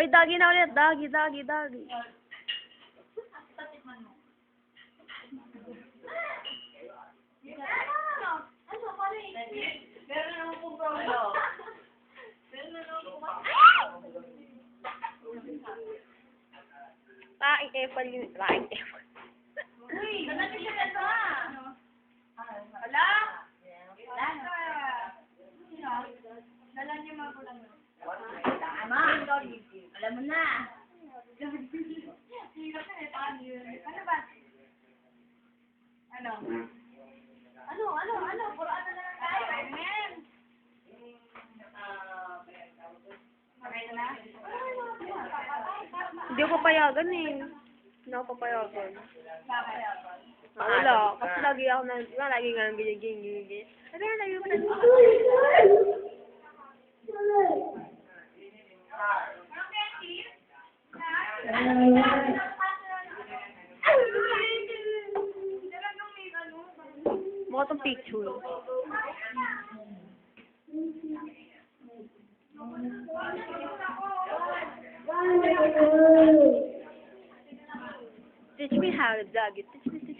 Oy, doggy na ulit. Doggy, doggy, doggy. Meron naman pong problem. Laking effort yun. Laking effort. Uy, nanatin siya na ba? Wala? Wala na. Dala niyo mga kulang. Ama, alam mo na. Ano ba? Ano? Ano? Puro ano na lang tayo. Amen. Okay na? Hindi ako papayagan eh. Hindi ako papayagan. Wala. Kasi lagi ako na, lagi nga nang ginigin. Kasi nga lagi ko na. Mukha itong picture. Teach me how to dog it. Teach me.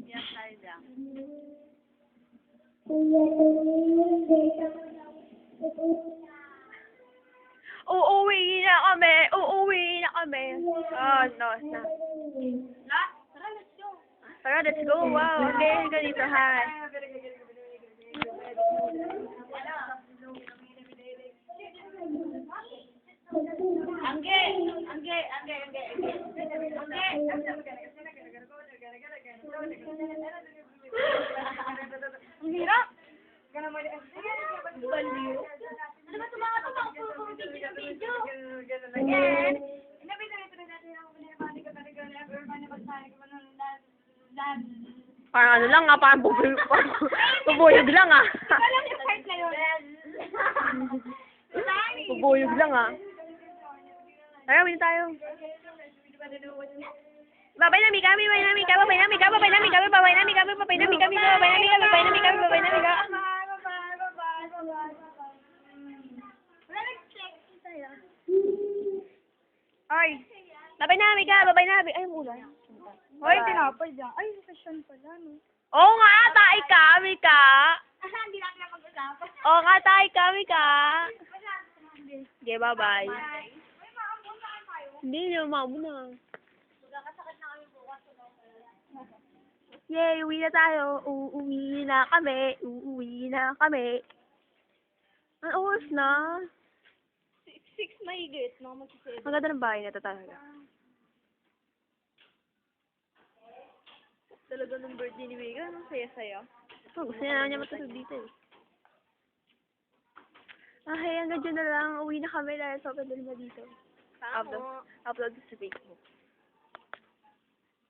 Yes, I do. Uuwi na kami! Oh, no. Tara, let's go. Wow, okay. Ganito, hi. Angge. Ang hirap. Baliw. Ano ba tumakot puro video? Parang ano lang ah, parang bubuyog lang ah. Alam niyo part na yun. Bubuyog lang ah. Tara, win tayo. Babay na Mika. Ay, babay na Mika. Ay, ang ulan. Hoy, tinapay dyan. Ay, session pala, no? Oo nga, tayo ka, Mika. Hindi natin na mag-usapan. Oo nga, tayo ka, Mika. Okay, bye-bye. Hindi, mamo na. Magkakasakit na kami bukas. Yay, uwi na tayo. Uuwi na kami. Ang oras na. 6 mahigit, no? Mag-7. Ang ganda ng bahay na ito talaga. Talaga ng birthday ni Mega, no? Saya-saya. Oh, gusto niya matulog dito eh. Hanggang dyan na lang. Uwi na kami dahil sobrang dali na dito. Upload sa Facebook.